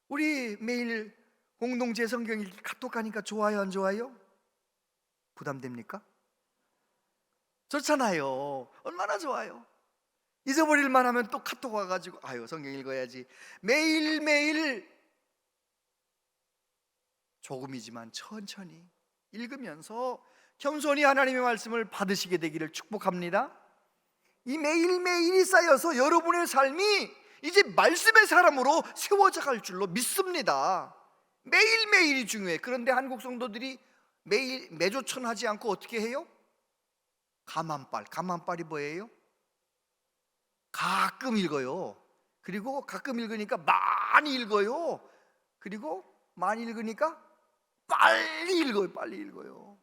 우리 매일 공동체 성경 읽기 카톡 하니까 좋아요 안 좋아요? 부담됩니까? 좋잖아요. 얼마나 좋아요. 잊어버릴만 하면 또 카톡 와가지고 아유 성경 읽어야지. 매일매일 조금이지만 천천히 읽으면서 겸손히 하나님의 말씀을 받으시게 되기를 축복합니다. 이 매일매일이 쌓여서 여러분의 삶이 이제 말씀의 사람으로 세워져 갈 줄로 믿습니다. 매일매일이 중요해. 그런데 한국 성도들이 매일 매조천하지 않고 어떻게 해요? 가만빨이 뭐예요? 가끔 읽어요. 그리고 가끔 읽으니까 많이 읽어요. 그리고 많이 읽으니까 빨리 읽어요.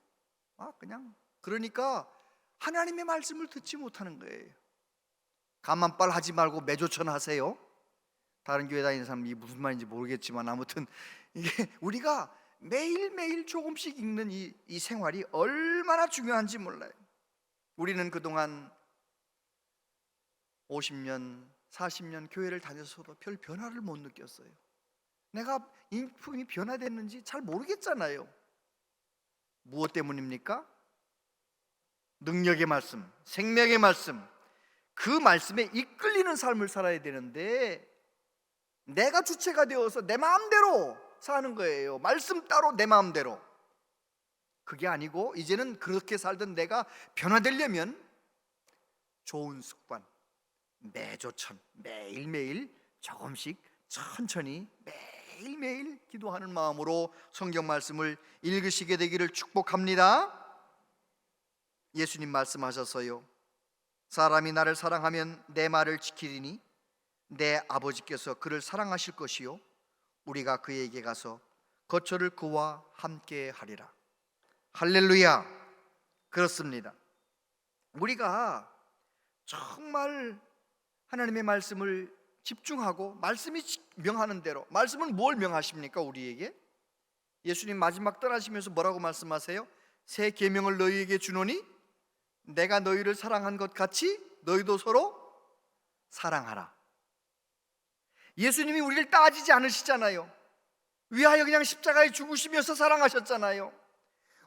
그냥 그러니까 하나님의 말씀을 듣지 못하는 거예요. 가만빨 하지 말고 매조천 하세요. 다른 교회 다니는 사람이 무슨 말인지 모르겠지만 아무튼 이게 우리가 매일매일 조금씩 읽는 이 생활이 얼마나 중요한지 몰라요. 우리는 그동안 50년, 40년 교회를 다녔어도 별 변화를 못 느꼈어요. 내가 인품이 변화됐는지 잘 모르겠잖아요. 무엇 때문입니까? 능력의 말씀, 생명의 말씀, 그 말씀에 이끌리는 삶을 살아야 되는데 내가 주체가 되어서 내 마음대로 사는 거예요. 말씀 따로 내 마음대로. 그게 아니고 이제는 그렇게 살던 내가 변화되려면 좋은 습관, 매조천, 매일매일 조금씩 천천히 매일매일 기도하는 마음으로 성경 말씀을 읽으시게 되기를 축복합니다. 예수님 말씀하셨어요. 사람이 나를 사랑하면 내 말을 지키리니 내 아버지께서 그를 사랑하실 것이요 우리가 그에게 가서 거처를 그와 함께 하리라. 할렐루야. 그렇습니다. 우리가 정말 하나님의 말씀을 집중하고 말씀이 명하는 대로, 말씀은 뭘 명하십니까? 우리에게 예수님 마지막 떠나시면서 뭐라고 말씀하세요? 새 계명을 너희에게 주노니 내가 너희를 사랑한 것 같이 너희도 서로 사랑하라. 예수님이 우리를 따지지 않으시잖아요. 위하여 그냥 십자가에 죽으시면서 사랑하셨잖아요.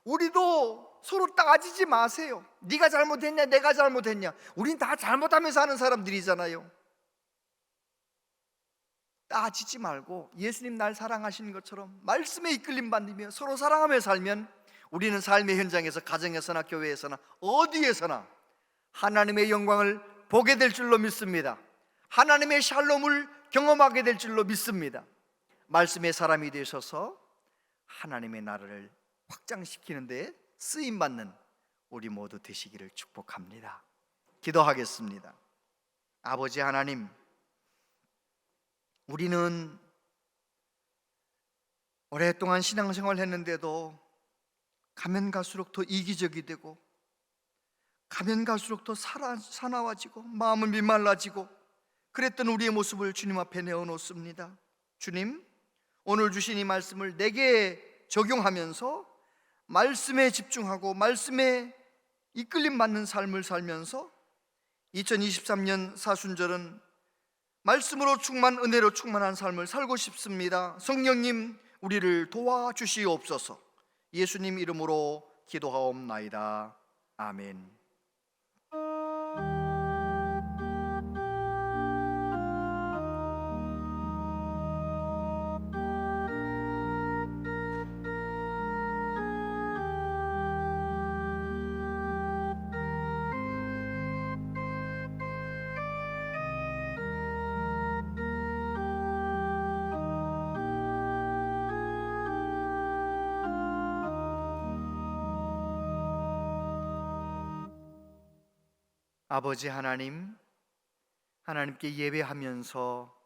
우리도 서로 따지지 마세요. 네가 잘못했냐 내가 잘못했냐. 우린 다 잘못하면서 사는 사람들이잖아요. 따지지 말고 예수님 날 사랑하시는 것처럼 말씀에 이끌림 받으며 서로 사랑하며 살면 우리는 삶의 현장에서, 가정에서나 교회에서나 어디에서나 하나님의 영광을 보게 될 줄로 믿습니다. 하나님의 샬롬을 경험하게 될 줄로 믿습니다. 말씀의 사람이 되셔서 하나님의 나라를 확장시키는 데 쓰임받는 우리 모두 되시기를 축복합니다. 기도하겠습니다. 아버지 하나님, 우리는 오랫동안 신앙생활을 했는데도 가면 갈수록 더 이기적이 되고 가면 갈수록 더 사나워지고 마음은 메말라지고 그랬던 우리의 모습을 주님 앞에 내어놓습니다. 주님, 오늘 주신 이 말씀을 내게 적용하면서 말씀에 집중하고 말씀에 이끌림 받는 삶을 살면서 2023년 사순절은 말씀으로 은혜로 충만한 삶을 살고 싶습니다. 성령님, 우리를 도와주시옵소서. 예수님 이름으로 기도하옵나이다. 아멘. 아버지 하나님, 하나님께 예배하면서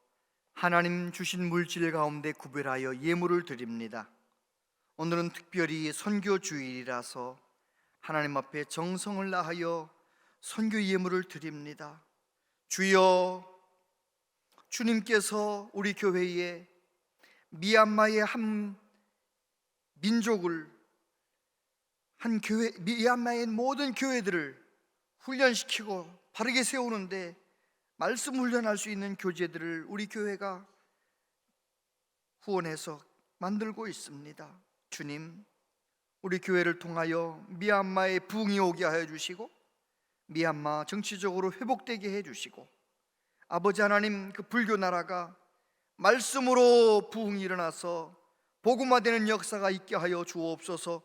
하나님 주신 물질 가운데 구별하여 예물을 드립니다. 오늘은 특별히 선교 주일이라서 하나님 앞에 정성을 다하여 선교 예물을 드립니다. 주여, 주님께서 우리 교회에 미얀마의 한 민족을, 한 교회, 미얀마의 모든 교회들을 훈련시키고 바르게 세우는데 말씀 훈련할 수 있는 교재들을 우리 교회가 후원해서 만들고 있습니다. 주님, 우리 교회를 통하여 미얀마에 부흥이 오게 하여 주시고 미얀마 정치적으로 회복되게 해 주시고 아버지 하나님, 그 불교 나라가 말씀으로 부흥이 일어나서 복음화되는 역사가 있게 하여 주옵소서.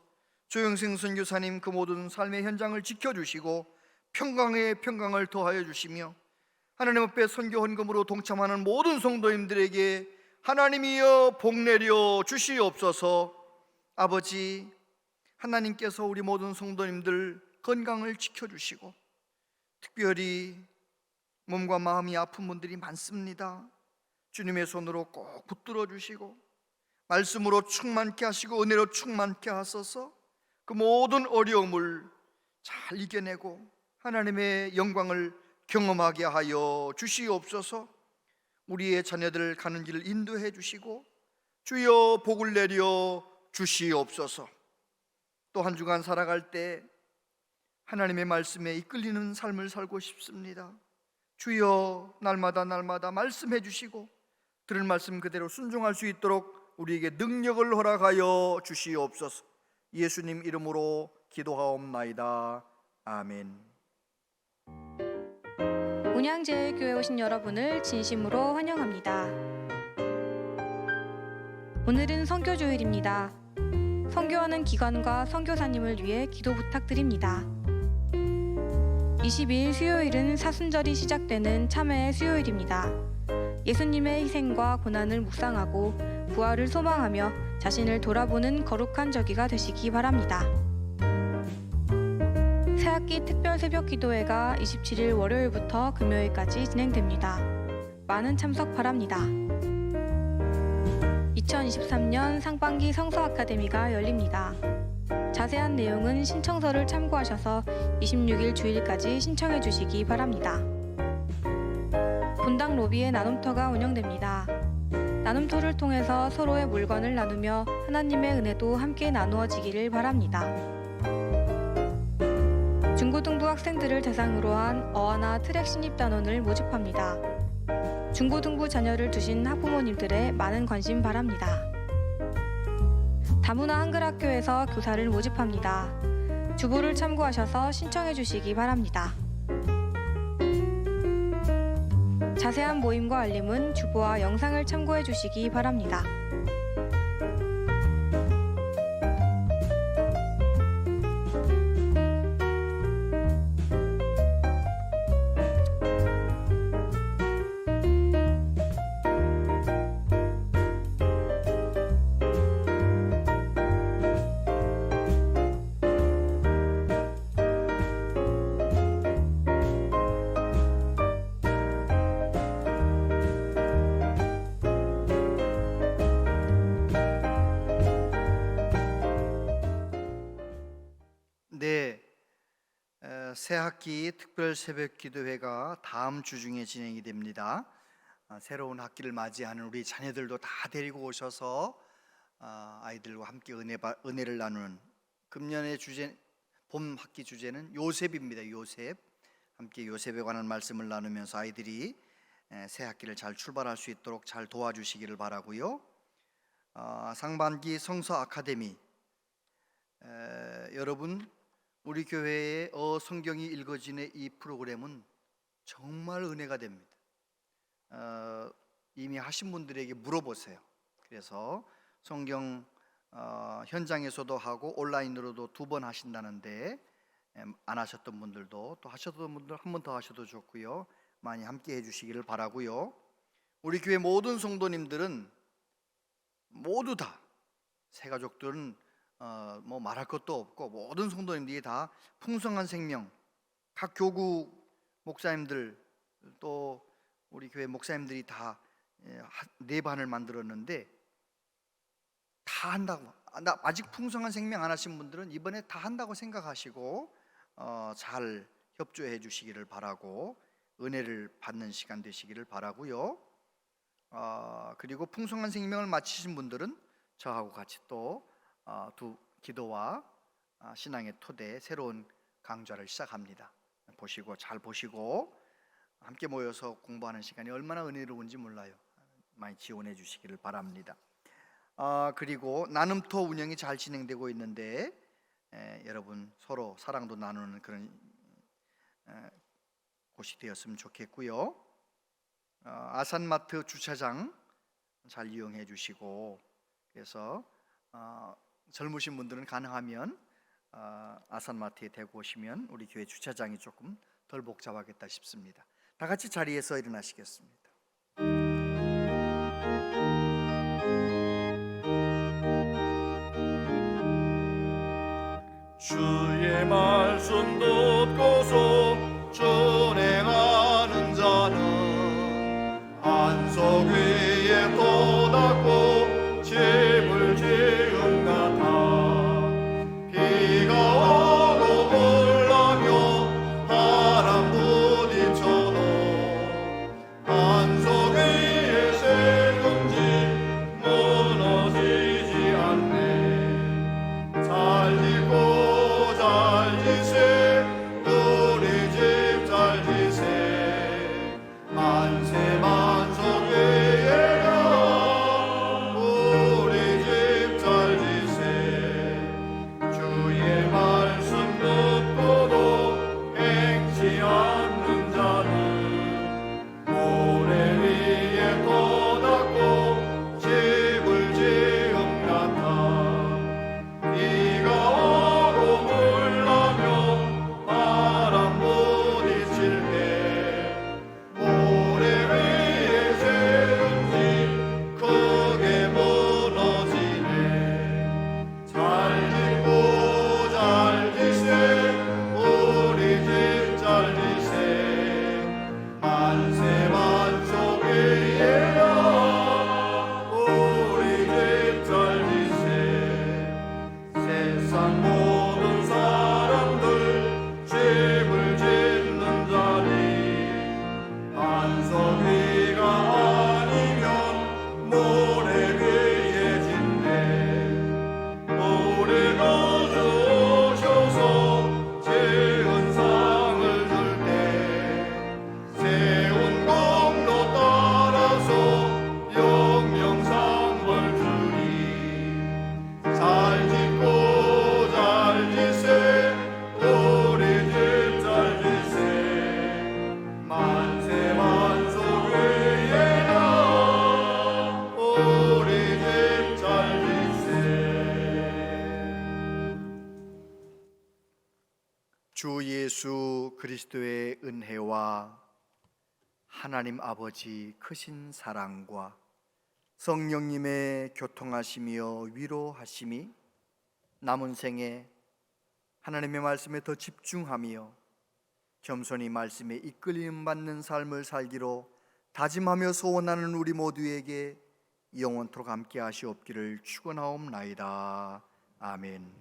조영생 선교사님 그 모든 삶의 현장을 지켜주시고 평강에 평강을 더하여 주시며 하나님 앞에 선교 헌금으로 동참하는 모든 성도님들에게 하나님이여 복 내려 주시옵소서. 아버지 하나님께서 우리 모든 성도님들 건강을 지켜주시고 특별히 몸과 마음이 아픈 분들이 많습니다. 주님의 손으로 꼭 붙들어 주시고 말씀으로 충만케 하시고 은혜로 충만케 하소서. 그 모든 어려움을 잘 이겨내고 하나님의 영광을 경험하게 하여 주시옵소서. 우리의 자녀들 가는 길을 인도해 주시고 주여 복을 내려 주시옵소서. 또 한 주간 살아갈 때 하나님의 말씀에 이끌리는 삶을 살고 싶습니다. 주여 날마다 말씀해 주시고 들은 말씀 그대로 순종할 수 있도록 우리에게 능력을 허락하여 주시옵소서. 예수님 이름으로 기도하옵나이다. 아멘. 운양제일교회 오신 여러분을 진심으로 환영합니다. 오늘은 선교주일입니다. 선교하는 기관과 선교사님을 위해 기도 부탁드립니다. 22일 수요일은 사순절이 시작되는 참회의 수요일입니다. 예수님의 희생과 고난을 묵상하고 부활을 소망하며 자신을 돌아보는 거룩한 저기가 되시기 바랍니다. 새학기 특별 새벽 기도회가 27일 월요일부터 금요일까지 진행됩니다. 많은 참석 바랍니다. 2023년 상반기 성서 아카데미가 열립니다. 자세한 내용은 신청서를 참고하셔서 26일 주일까지 신청해 주시기 바랍니다. 본당 로비에 나눔터가 운영됩니다. 나눔터를 통해서 서로의 물건을 나누며 하나님의 은혜도 함께 나누어지기를 바랍니다. 중고등부 학생들을 대상으로 한 어아나 트랙 신입 단원을 모집합니다. 중고등부 자녀를 두신 학부모님들의 많은 관심 바랍니다. 다문화 한글학교에서 교사를 모집합니다. 주보를 참고하셔서 신청해 주시기 바랍니다. 자세한 모임과 알림은 주보와 영상을 참고해 주시기 바랍니다. 새학기 특별 새벽 기도회가 다음 주 중에 진행이 됩니다. 새로운 학기를 맞이하는 우리 자녀들도 다 데리고 오셔서 아이들과 함께 은혜를 나누는 금년의 주제, 봄 학기 주제는 요셉입니다. 요셉. 함께 요셉에 관한 말씀을 나누면서 아이들이 새 학기를 잘 출발할 수 있도록 잘 도와주시기를 바라고요. 상반기 성서 아카데미, 여러분 우리 교회의 성경이 읽어지는 이 프로그램은 정말 은혜가 됩니다. 이미 하신 분들에게 물어보세요. 그래서 성경 현장에서도 하고 온라인으로도 2번 하신다는데 안 하셨던 분들도 또 하셨던 분들 한 번 더 하셔도 좋고요. 많이 함께 해주시기를 바라고요. 우리 교회 모든 성도님들은 모두 다 새가족들은 뭐 말할 것도 없고 모든 성도님들이 다 풍성한 생명, 각 교구 목사님들 또 우리 교회 목사님들이 다 4반을 만들었는데 다 한다고, 아직 풍성한 생명 안 하신 분들은 이번에 다 한다고 생각하시고 잘 협조해 주시기를 바라고 은혜를 받는 시간 되시기를 바라고요. 그리고 풍성한 생명을 마치신 분들은 저하고 같이 또 두 기도와 신앙의 토대 새로운 강좌를 시작합니다. 잘 보시고 함께 모여서 공부하는 시간이 얼마나 은혜로운지 몰라요. 많이 지원해 주시기를 바랍니다. 그리고 나눔터 운영이 잘 진행되고 있는데 여러분 서로 사랑도 나누는 그런 곳이 되었으면 좋겠고요. 아산마트 주차장 잘 이용해 주시고, 그래서 젊으신 분들은 가능하면 아산마트에 대고 오시면 우리 교회 주차장이 조금 덜 복잡하겠다 싶습니다. 다 같이 자리에서 일어나시겠습니다. 주의 말씀 듣고서 준행하는 자는 안석 위에 떠났고 집을 지은 같아. 비가 오고 불나며 바람 부딪혀도 안석 위에 세운지 무너지지 않네. 잘 짓고 잘 지세 우리 집 잘 지세 만세 만석 위에야 우리 집 잘 지세. 주의 말씀 듣고도 행치 않는 자는 모래 위에 떠났고 집을 지음 같아. 비가 오고 불나며 바람 부딪힐 때 모래 위에 세운지 크게 무너지네. 잘 짓고 잘 지세 우리 집 잘 지세 만세 만석 위에야 우리 집 잘 지세. 세상 모든 사람들 집을 짓는 자리 안석 위가 아니면 모래 위에 짓네. 모래가 주셔서 지은 상을 줄 때 세운 공로 따라서 영영상을 주리. 잘 짓고 잘 지세 우리 집 잘 지세 만세 만석 위에야 우리 집 잘 지세. 주 예수 그리스도의 은혜와 하나님 아버지 크신 사랑과 성령님의 교통하시며 위로하심이 남은 생에 하나님의 말씀에 더 집중하며 겸손히 말씀에 이끌림 받는 삶을 살기로 다짐하며 소원하는 우리 모두에게 영원토록 함께 하시옵기를 축원하옵나이다. 아멘.